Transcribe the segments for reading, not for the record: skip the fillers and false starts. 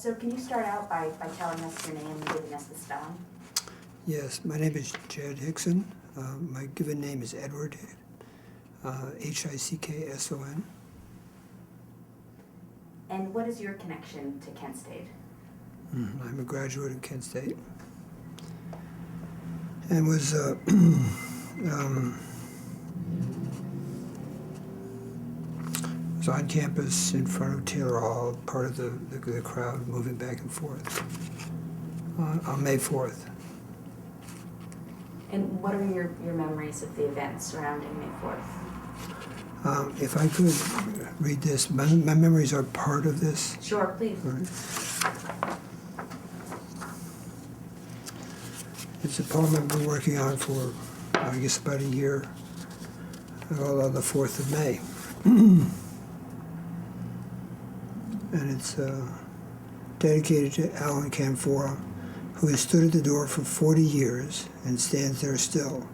So can you start out by telling us your name and giving us the spelling? Yes, my name is Jed Hickson. My given name is Edward, Hickson. And what is your connection to Kent State? I'm a graduate of Kent State and was on campus in front of Taylor Hall, part of the crowd moving back and forth on May 4th. And what are your memories of the events surrounding May 4th? If I could read this, my memories are part of this. Sure, please. Right. It's a poem I've been working on for, I guess, about a year, all on the 4th of May. And it's dedicated to Alan Camphora, who has stood at the door for 40 years and stands there still.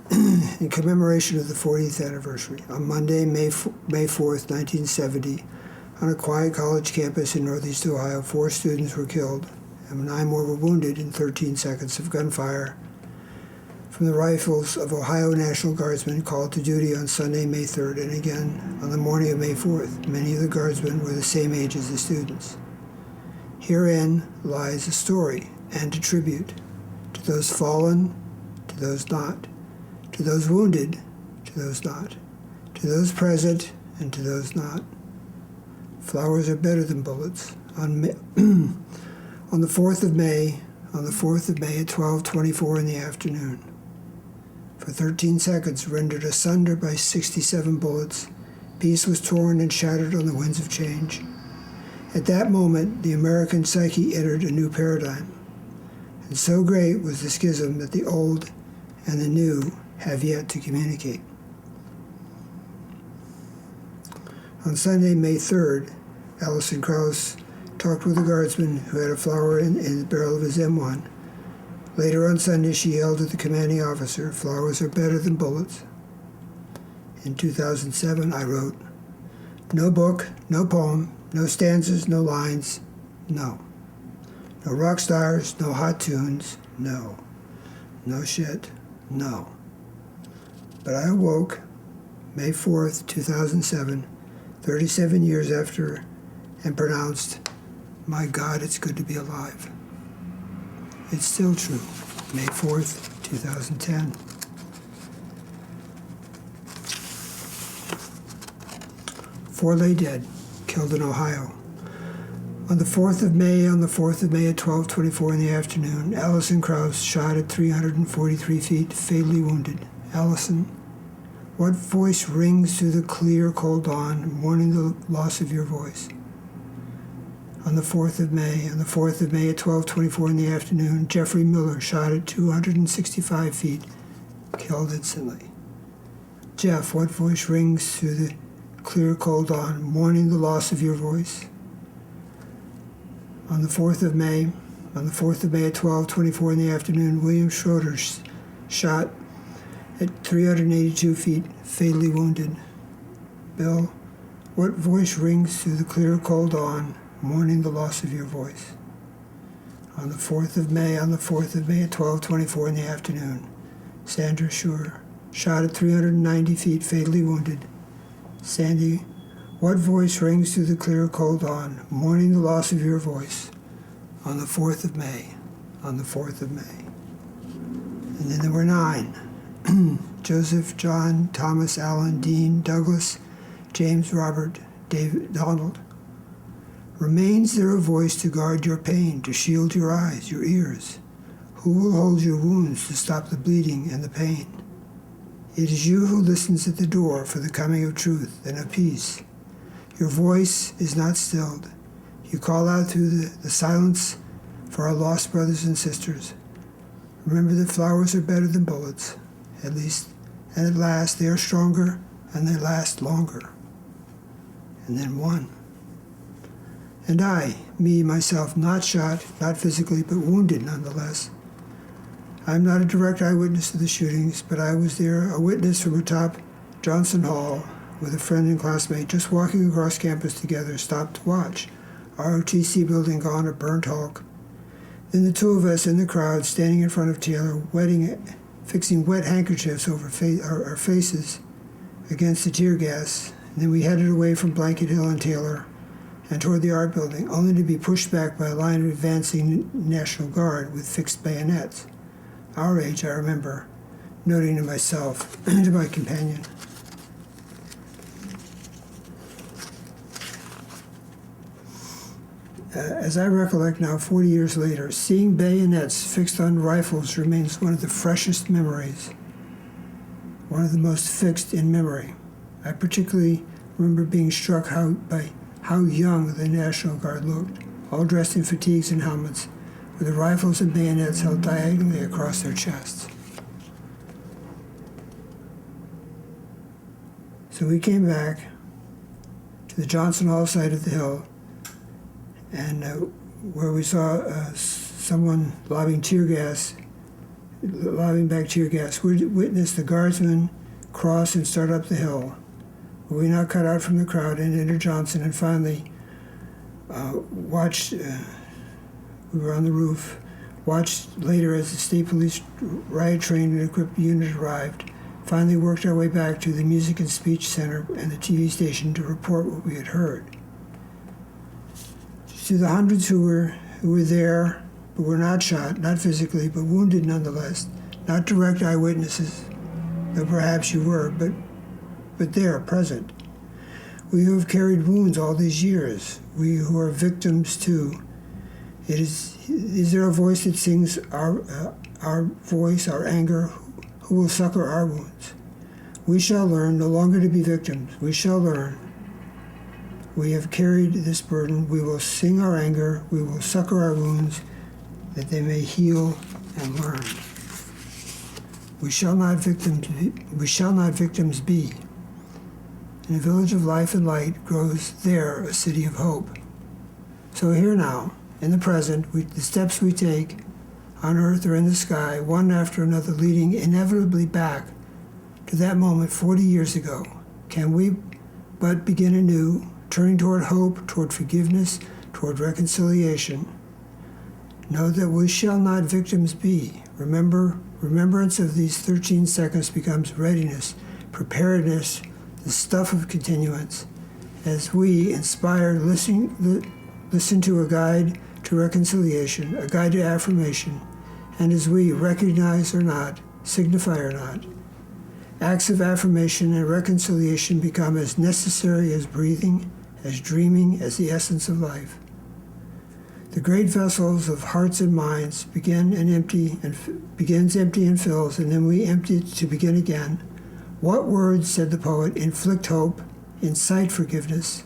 In commemoration of the 40th anniversary, on Monday, May 4th, 1970, on a quiet college campus in Northeast Ohio, 4 students were killed and 9 more were wounded in 13 seconds of gunfire from the rifles of Ohio National Guardsmen called to duty on Sunday, May 3rd, and again on the morning of May 4th. Many of the guardsmen were the same age as the students. Herein lies a story and a tribute to those fallen, to those not, to those wounded, to those not, to those present, and to those not. Flowers are better than bullets. On the 4th of May at 12:24 in the afternoon, for 13 seconds, rendered asunder by 67 bullets, peace was torn and shattered on the winds of change. At that moment, the American psyche entered a new paradigm, and so great was the schism that the old and the new have yet to communicate. On Sunday, May 3rd, Alison Krauss talked with a guardsman who had a flower in the barrel of his M1. Later on Sunday, she yelled at the commanding officer, "Flowers are better than bullets." In 2007, I wrote, "No book, no poem, no stanzas, no lines, no. No rock stars, no hot tunes, no. No shit, no." But I awoke, May 4th, 2007, 37 years after, and pronounced, "My God, it's good to be alive." It's still true, May 4th, 2010. Four lay dead, killed in Ohio. On the 4th of May at 12:24 in the afternoon, Alison Krauss shot at 343 feet, fatally wounded. Alison, what voice rings through the clear, cold dawn, mourning the loss of your voice? On the 4th of May at 12:24 in the afternoon, Jeffrey Miller shot at 265 feet, killed instantly. Jeff, what voice rings through the clear, cold dawn, mourning the loss of your voice? On the 4th of May at 12:24 in the afternoon, William Schroeder shot at 382 feet, fatally wounded. Bill, what voice rings through the clear, cold dawn, mourning the loss of your voice? On the 4th of May at 12:24 in the afternoon, Sandra Schur shot at 390 feet, fatally wounded. Sandy, what voice rings through the clear, cold dawn, mourning the loss of your voice? On the 4th of May. And then there were 9. Joseph, John, Thomas, Alan, Dean, Douglas, James, Robert, David, Donald. Remains there a voice to guard your pain, to shield your eyes, your ears? Who will hold your wounds to stop the bleeding and the pain? It is you who listens at the door for the coming of truth and of peace. Your voice is not stilled. You call out through the silence for our lost brothers and sisters. Remember that flowers are better than bullets, at least, and at last they are stronger and they last longer. And then one. And I, me, myself, not shot, not physically, but wounded nonetheless. I'm not a direct eyewitness to the shootings, but I was there, a witness from atop Johnson Hall, with a friend and classmate, just walking across campus together, stopped to watch. ROTC building gone, a burnt hulk. Then the two of us in the crowd, standing in front of Taylor, fixing wet handkerchiefs over our faces against the tear gas. And then we headed away from Blanket Hill and Taylor and toward the art building, only to be pushed back by a line of advancing National Guard with fixed bayonets. Our age, I remember, noting to myself and to my companion. As I recollect now, 40 years later, seeing bayonets fixed on rifles remains one of the freshest memories, one of the most fixed in memory. I particularly remember being struck by how young the National Guard looked, all dressed in fatigues and helmets, with the rifles and bayonets held diagonally across their chests. So we came back to the Johnson Hall side of the hill, and where we saw someone lobbing back tear gas. We witnessed the guardsmen cross and start up the hill. We now cut out from the crowd and entered Johnson, and finally watched. We were on the roof. Watched later as the state police riot trained and equipped unit arrived. Finally worked our way back to the Music and Speech Center and the TV station to report what we had heard. To the hundreds who were there, but were not shot, not physically, but wounded nonetheless, not direct eyewitnesses, though perhaps you were, but there, present. We who have carried wounds all these years, we who are victims too. Is there a voice that sings our voice, our anger, who will succor our wounds? We shall learn no longer to be victims. We shall learn. We have carried this burden. We will sing our anger. We will succor our wounds, that they may heal and learn. We shall not victims be. In a village of life and light grows there a city of hope. So here now, in the present, the steps we take on earth or in the sky, one after another, leading inevitably back to that moment 40 years ago, can we but begin anew, turning toward hope, toward forgiveness, toward reconciliation. Know that we shall not victims be. Remembrance of these 13 seconds becomes readiness, preparedness, the stuff of continuance. As we, inspired, listen to a guide to reconciliation, a guide to affirmation, and as we, recognize or not, signify or not, acts of affirmation and reconciliation become as necessary as breathing, as dreaming, as the essence of life. The great vessels of hearts and minds begins empty and fills, and then we empty it to begin again. What words, said the poet, inflict hope, incite forgiveness?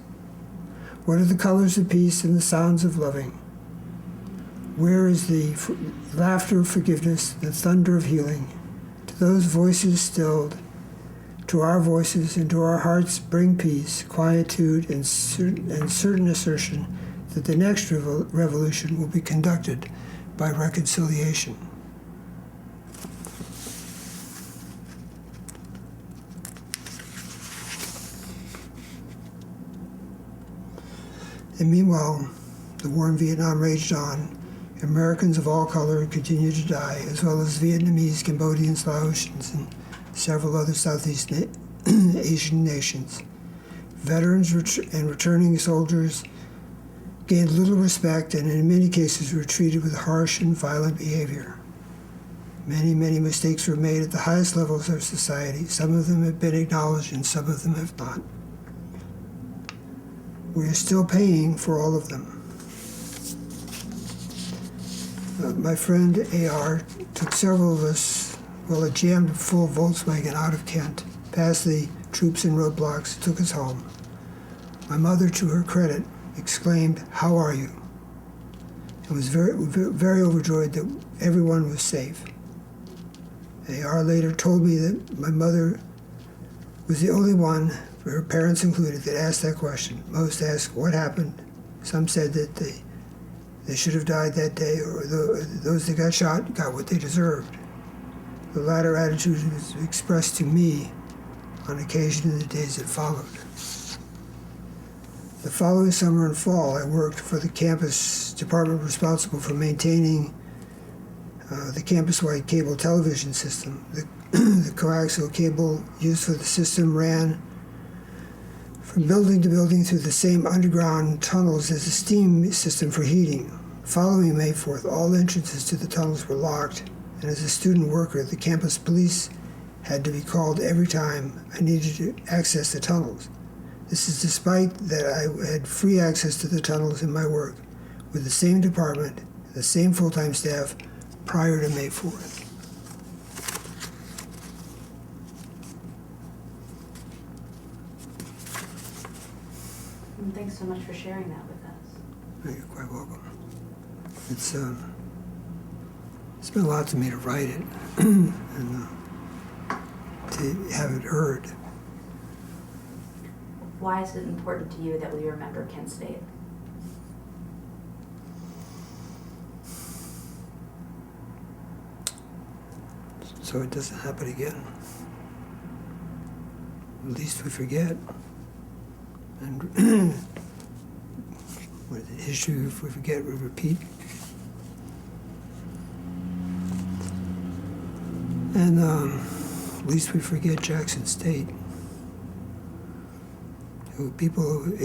What are the colors of peace and the sounds of loving? Where is the laughter of forgiveness, the thunder of healing? To those voices stilled, to our voices and to our hearts bring peace, quietude, and certain assertion that the next revolution will be conducted by reconciliation. And meanwhile, the war in Vietnam raged on. Americans of all color continued to die, as well as Vietnamese, Cambodians, Laotians, and several other Southeast Asian nations. Veterans and returning soldiers gained little respect and in many cases were treated with harsh and violent behavior. Many mistakes were made at the highest levels of society. Some of them have been acknowledged and some of them have not. We are still paying for all of them. My friend A.R. took several of us, a jammed full Volkswagen out of Kent, past the troops and roadblocks, took us home. My mother, to her credit, exclaimed, "How are you?" and was very overjoyed that everyone was safe. A.R. later told me that my mother was the only one, her parents included, that asked that question. Most asked, "What happened?" Some said that they should have died that day, or those that got shot got what they deserved. The latter attitude was expressed to me on occasion in the days that followed. The following summer and fall, I worked for the campus department responsible for maintaining the campus-wide cable television system. The coaxial cable used for the system ran from building to building through the same underground tunnels as the steam system for heating. Following May 4th, all entrances to the tunnels were locked, and as a student worker, the campus police had to be called every time I needed to access the tunnels. This is despite that I had free access to the tunnels in my work with the same department, the same full-time staff prior to May 4th. And thanks so much for sharing that with us. You're quite welcome. It's meant a lot to me to write it and to have it heard. Why is it important to you that we remember Kent State? So it doesn't happen again. At least we forget. And what is it, history, if we forget, we repeat. And at least we forget Jackson State. People who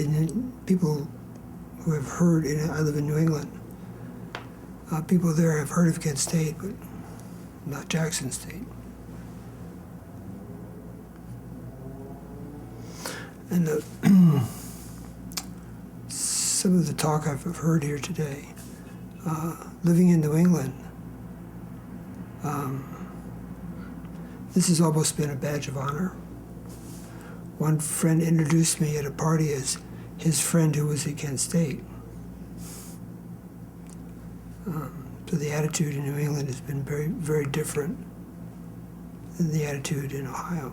have heard, I live in New England, people there have heard of Kent State, but not Jackson State. And some of the talk I've heard here today, living in New England, this has almost been a badge of honor. One friend introduced me at a party as his friend who was at Kent State. So the attitude in New England has been very, very different than the attitude in Ohio.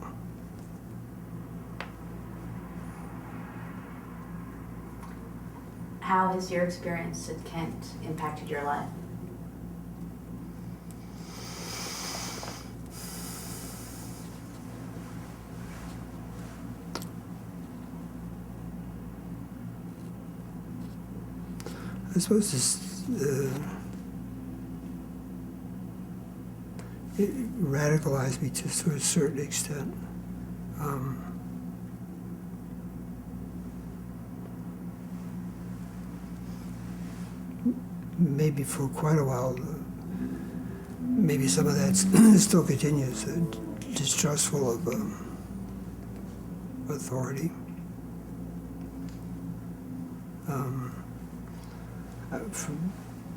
How has your experience at Kent impacted your life? I suppose it radicalized me to a certain extent. Maybe for quite a while, maybe some of that still continues, distrustful of authority. For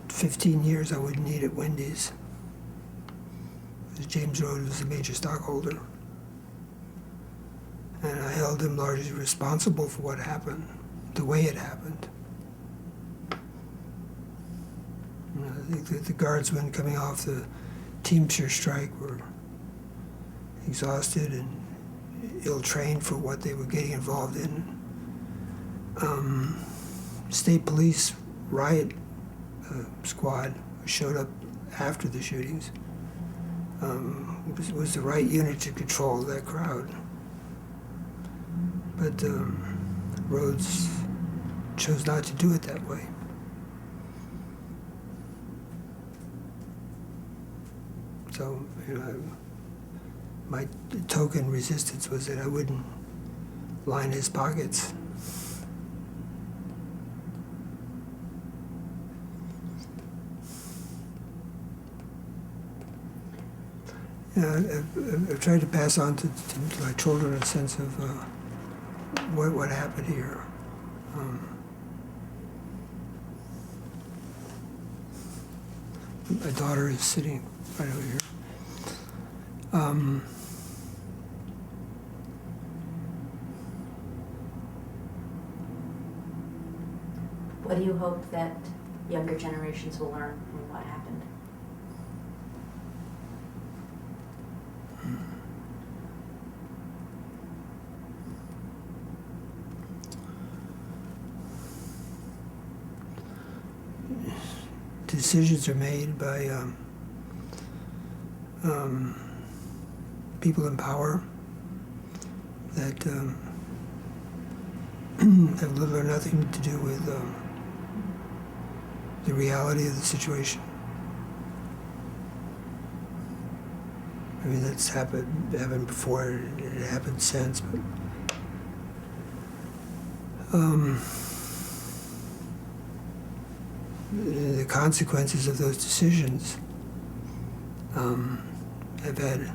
15 years, I wouldn't eat at Wendy's. James Rhodes was a major stockholder. And I held him largely responsible for what happened, the way it happened. I think that the guardsmen coming off the Teamster strike were exhausted and ill-trained for what they were getting involved in. State police riot squad showed up after the shootings. It was the right unit to control that crowd. But Rhodes chose not to do it that way. So, my token resistance was that I wouldn't line his pockets. I've tried to pass on to my children a sense of what happened here. My daughter is sitting right over here. What do you hope that younger generations will learn from what happened? Decisions are made by people in power, that have little or nothing to do with the reality of the situation. I mean, that's happened before, it happened since, but the consequences of those decisions have had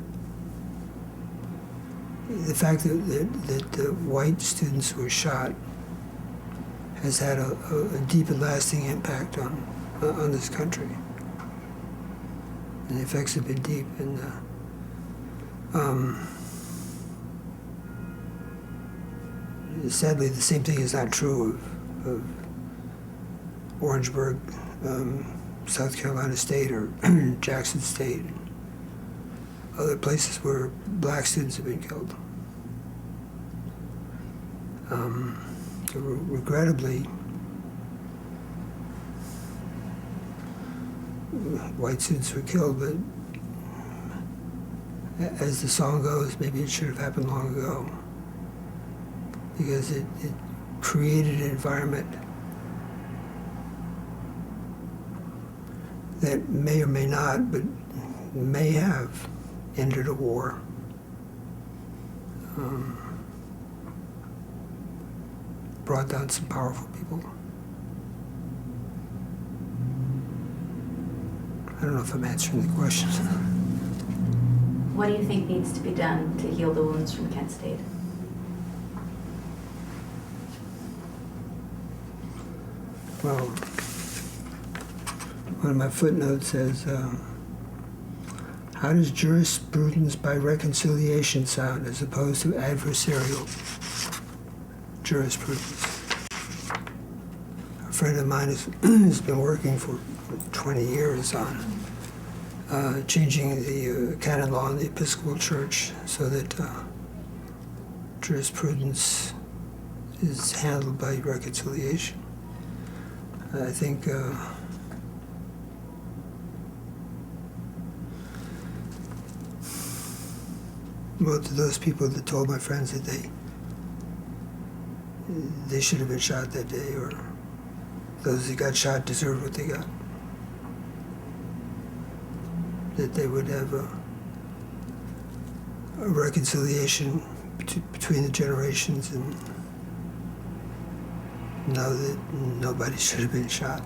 the fact that the white students were shot has had a deep and lasting impact on this country, and the effects have been deep. And sadly, the same thing is not true of Orangeburg, South Carolina State, or Jackson State, other places where black students have been killed. Regrettably, white students were killed, but as the song goes, maybe it should have happened long ago, because it created an environment that may or may not, but may have ended a war. Brought down some powerful people. I don't know if I'm answering the question. What do you think needs to be done to heal the wounds from Kent State? Well, one of my footnotes says, how does jurisprudence by reconciliation sound as opposed to adversarial jurisprudence? A friend of mine has been working for 20 years on changing the canon law in the Episcopal Church so that jurisprudence is handled by reconciliation. I think most of those people that told my friends that they should have been shot that day, or those that got shot deserved what they got, that they would have a reconciliation between the generations and know that nobody should have been shot.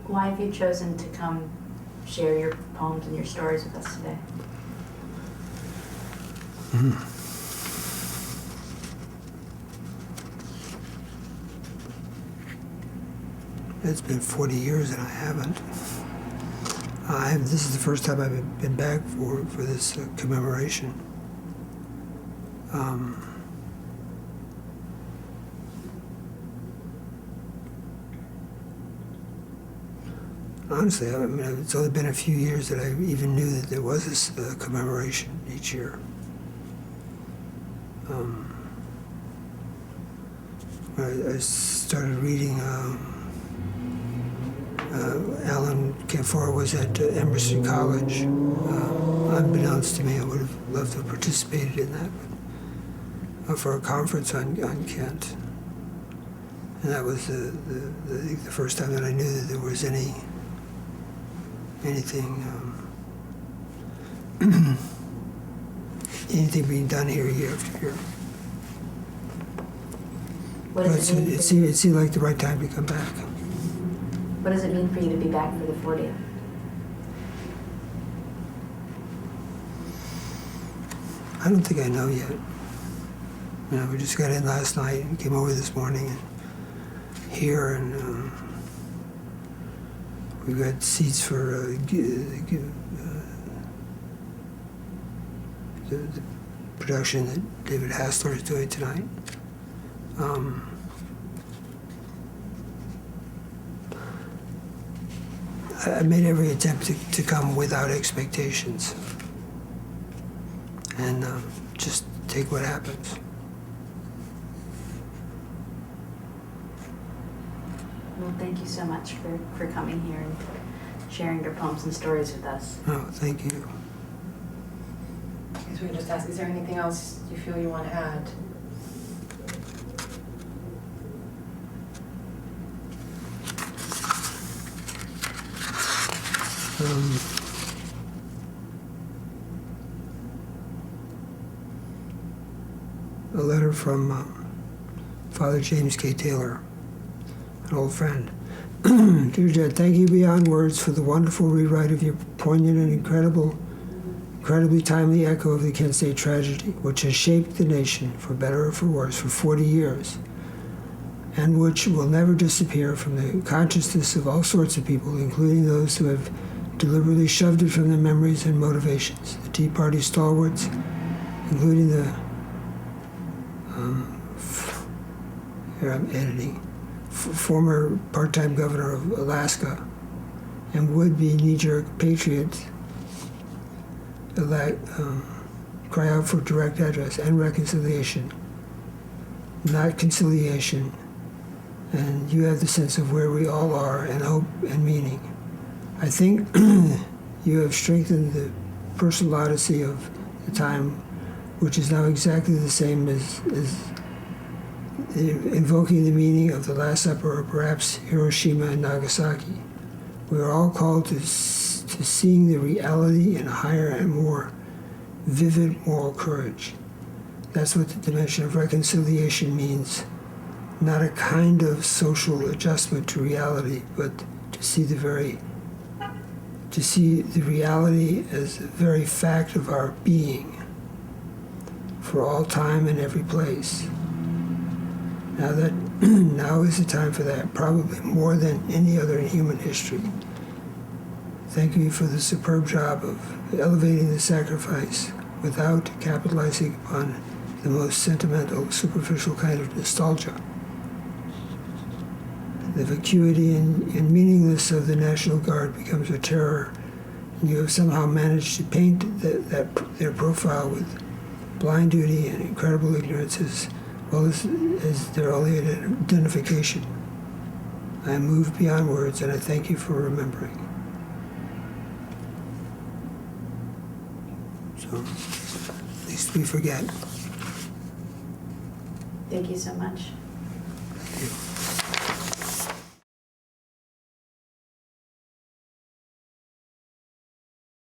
Why have you chosen to come share your poems and your stories with us today? It's been 40 years and I haven't. This is the first time I've been back for this commemoration. Honestly, I mean, it's only been a few years that I even knew that there was this commemoration each year. I started reading, Alan Canfor was at Emerson College. Unbeknownst to me, I would have loved to have participated in that, but, for a conference on Kent. And that was the first time that I knew that there was anything anything being done here year after year. What does it mean? It seemed like the right time to come back. What does it mean for you to be back for the 40th? I don't think I know yet. You know, we just got in last night and came over this morning and here, and we've got seats for the production that David Hassler is doing tonight. I made every attempt to come without expectations and just take what happens. Well, thank you so much for coming here and sharing your poems and stories with us. Oh, thank you. guess we can just ask, is there anything else you feel you want to add? A letter from Father James K. Taylor, an old friend. Dear Jed, thank you beyond words for the wonderful rewrite of your poignant and incredibly timely echo of the Kent State tragedy, which has shaped the nation, for better or for worse, for 40 years, and which will never disappear from the consciousness of all sorts of people, including those who have deliberately shoved it from their memories and motivations. The Tea Party stalwarts, including the here I'm editing, former part-time governor of Alaska and would-be knee-jerk patriots cry out for direct address and reconciliation, not conciliation. And you have the sense of where we all are and hope and meaning. I think you have strengthened the personal odyssey of the time, which is now exactly the same as invoking the meaning of the Last Supper, or perhaps Hiroshima and Nagasaki. We are all called to seeing the reality in a higher and more vivid moral courage. That's what the dimension of reconciliation means. Not a kind of social adjustment to reality, but to see the reality as the very fact of our being for all time and every place. Now is the time for that, probably more than any other in human history. Thank you for the superb job of elevating the sacrifice without capitalizing upon the most sentimental, superficial kind of nostalgia. The vacuity and meaningless of the National Guard becomes a terror, and you have somehow managed to paint their profile with blind duty and incredible ignorance as well as their only identification. I am moved beyond words, and I thank you for remembering. So, at least we forget. Thank you so much.